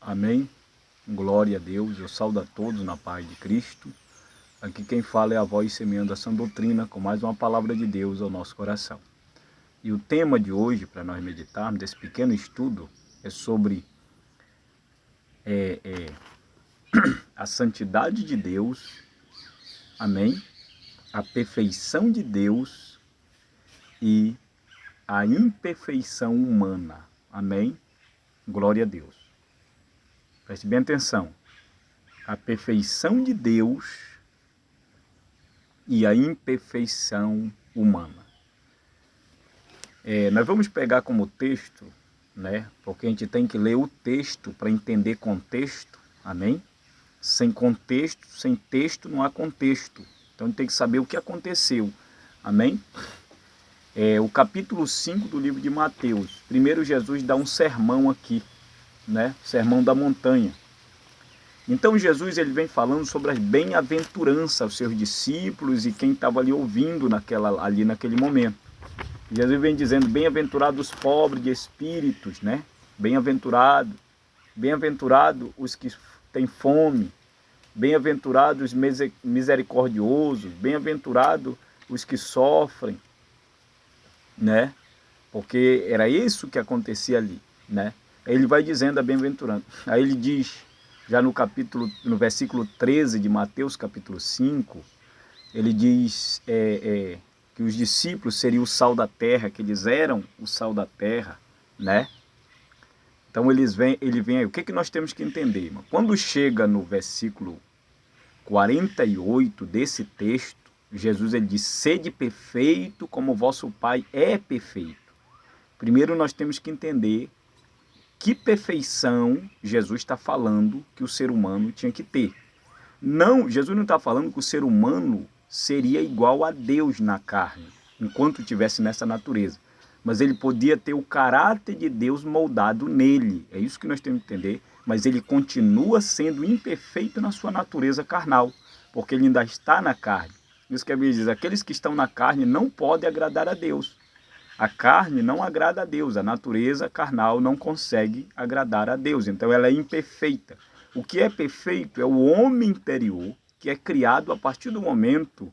Amém? Glória a Deus, eu saúdo a todos na paz de Cristo. Aqui quem fala é a voz semeando a sã doutrina com mais uma palavra de Deus ao nosso coração. E o tema de hoje, para nós meditarmos, desse pequeno estudo, é sobre a santidade de Deus, amém? A perfeição de Deus e a imperfeição humana, amém? Glória a Deus. Preste bem atenção. A perfeição de Deus e a imperfeição humana. Nós vamos pegar como texto, né? Porque a gente tem que ler o texto para entender contexto, amém? Sem contexto, sem texto não há contexto. Então a gente tem que saber o que aconteceu, amém? O capítulo 5 do livro de Mateus. Primeiro Jesus dá um sermão aqui, né? Sermão da montanha. Então Jesus ele vem falando sobre as bem-aventuranças aos seus discípulos e quem estava ali ouvindo ali naquele momento. Jesus vem dizendo, bem-aventurados os pobres de espíritos, né? Bem-aventurado os que têm fome, bem-aventurados os misericordiosos, bem-aventurados os que sofrem, né? Porque era isso que acontecia ali, né? Aí ele vai dizendo a bem-aventurança. Aí ele diz, já no versículo 13 de Mateus capítulo 5, ele diz que os discípulos seriam o sal da terra, que eles eram o sal da terra, né? Então ele vem aí, o que nós temos que entender, irmão? Quando chega no versículo 48 desse texto, Jesus ele diz, sede perfeito como vosso Pai é perfeito. Primeiro nós temos que entender que perfeição Jesus está falando que o ser humano tinha que ter. Não, Jesus não está falando que o ser humano seria igual a Deus na carne, enquanto estivesse nessa natureza. Mas ele podia ter o caráter de Deus moldado nele. É isso que nós temos que entender. Mas ele continua sendo imperfeito na sua natureza carnal, porque ele ainda está na carne. Isso que a Bíblia diz, aqueles que estão na carne não podem agradar a Deus. A carne não agrada a Deus, a natureza carnal não consegue agradar a Deus, então ela é imperfeita. O que é perfeito é o homem interior, que é criado a partir do momento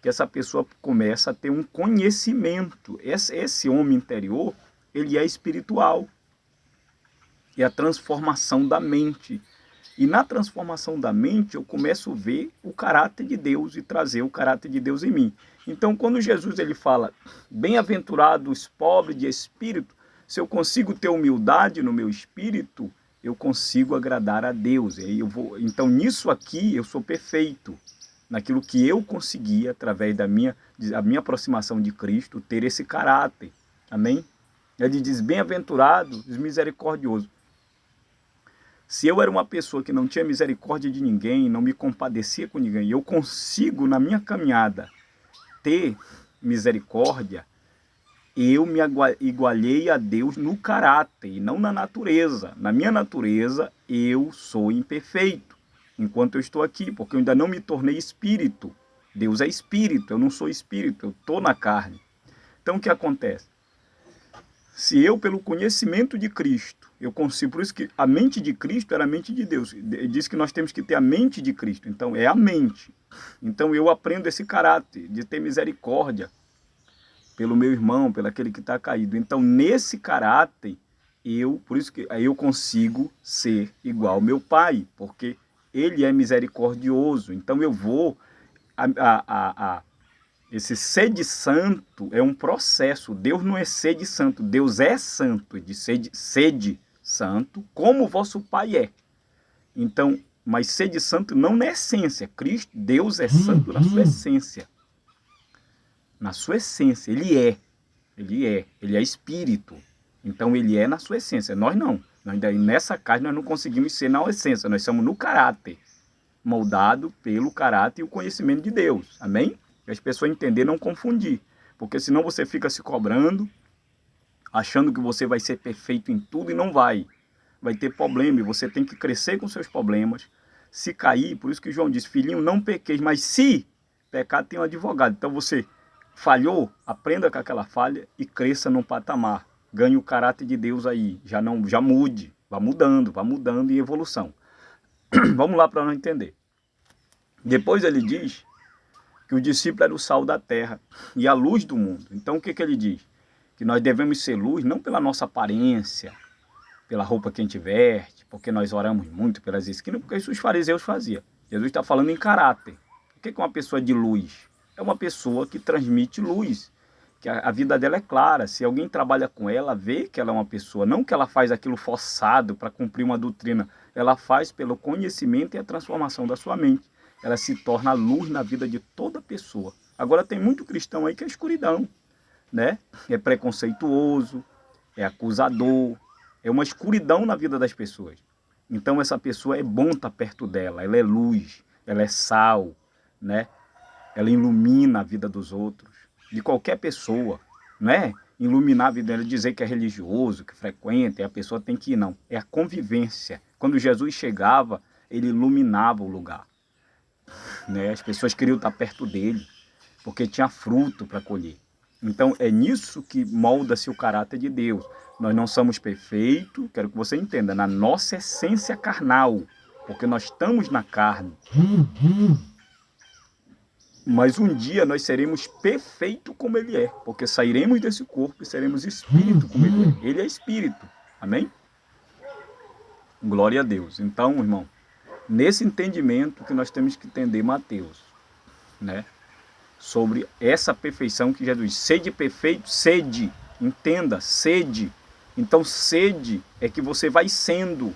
que essa pessoa começa a ter um conhecimento. Esse homem interior, ele é espiritual. É a transformação da mente. E na transformação da mente, eu começo a ver o caráter de Deus e trazer o caráter de Deus em mim. Então, quando Jesus ele fala, bem-aventurados os pobres de espírito, se eu consigo ter humildade no meu espírito, eu consigo agradar a Deus. Então, nisso aqui, eu sou perfeito. Naquilo que eu consegui, através da minha aproximação de Cristo, ter esse caráter. Amém? Ele diz, bem-aventurados os misericordiosos. Se eu era uma pessoa que não tinha misericórdia de ninguém, não me compadecia com ninguém, eu consigo, na minha caminhada, ter misericórdia, eu me igualei a Deus no caráter e não na natureza. Na minha natureza, eu sou imperfeito, enquanto eu estou aqui, porque eu ainda não me tornei espírito. Deus é espírito, eu não sou espírito, eu estou na carne. Então, o que acontece? Se eu, pelo conhecimento de Cristo, eu consigo, por isso que a mente de Cristo era a mente de Deus. Ele diz que nós temos que ter a mente de Cristo, então é a mente. Então eu aprendo esse caráter de ter misericórdia pelo meu irmão, pelo aquele que está caído. Então nesse caráter, por isso que aí eu consigo ser igual ao meu Pai, porque ele é misericordioso. Então eu vou... Esse sede santo é um processo. Deus não é sede santo, Deus é santo, de sede santo, como o vosso Pai é. Então, mas sede santo não na essência. Deus é santo na sua essência. Na sua essência, ele é espírito. Então ele é na sua essência, nós não. Nessa carne nós não conseguimos ser na essência, nós somos no caráter, moldado pelo caráter e o conhecimento de Deus. Amém? As pessoas entenderem, não confundir. Porque senão você fica se cobrando, achando que você vai ser perfeito em tudo e não vai. Vai ter problema e você tem que crescer com seus problemas. Se cair, por isso que João diz, filhinho, não pequeis, mas se pecar tem um advogado. Então você falhou, aprenda com aquela falha e cresça num patamar. Ganhe o caráter de Deus aí, já mude. vai mudando em evolução. Vamos lá para nós entender. Depois ele diz que o discípulo era o sal da terra e a luz do mundo. Então o que ele diz? Que nós devemos ser luz não pela nossa aparência, pela roupa que a gente veste, porque nós oramos muito pelas esquinas, porque isso os fariseus faziam. Jesus está falando em caráter. O que é uma pessoa de luz? É uma pessoa que transmite luz, que a vida dela é clara. Se alguém trabalha com ela, vê que ela é uma pessoa, não que ela faz aquilo forçado para cumprir uma doutrina, ela faz pelo conhecimento e a transformação da sua mente. Ela se torna luz na vida de toda pessoa. Agora tem muito cristão aí que é escuridão, né? É preconceituoso, é acusador, é uma escuridão na vida das pessoas. Então essa pessoa é bom estar perto dela, ela é luz, ela é sal, né? Ela ilumina a vida dos outros, de qualquer pessoa, né? Iluminar a vida dela, dizer que é religioso, que frequenta, e a pessoa tem que ir, não. É a convivência. Quando Jesus chegava, ele iluminava o lugar, né? As pessoas queriam estar perto dele, porque tinha fruto para colher. Então é nisso que molda-se o caráter de Deus. Nós não somos perfeitos, quero que você entenda, na nossa essência carnal, porque nós estamos na carne. Mas um dia nós seremos perfeitos como ele é, porque sairemos desse corpo e seremos espírito como ele é. Ele é espírito, amém? Glória a Deus. Então, irmão, nesse entendimento que nós temos que entender Mateus, né? Sobre essa perfeição que Jesus diz. Sede perfeito, sede. Entenda, sede. Então, sede é que você vai sendo,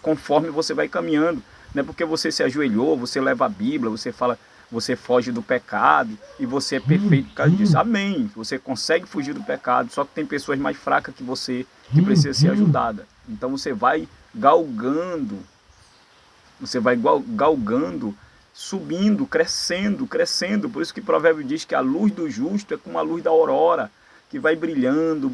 conforme você vai caminhando. Não é porque você se ajoelhou, você leva a Bíblia, você fala, você foge do pecado e você é perfeito por causa disso. Amém. Você consegue fugir do pecado, só que tem pessoas mais fracas que você que precisam ser ajudadas. Então, você vai galgando, subindo, crescendo. Por isso que o provérbio diz que a luz do justo é como a luz da aurora, que vai brilhando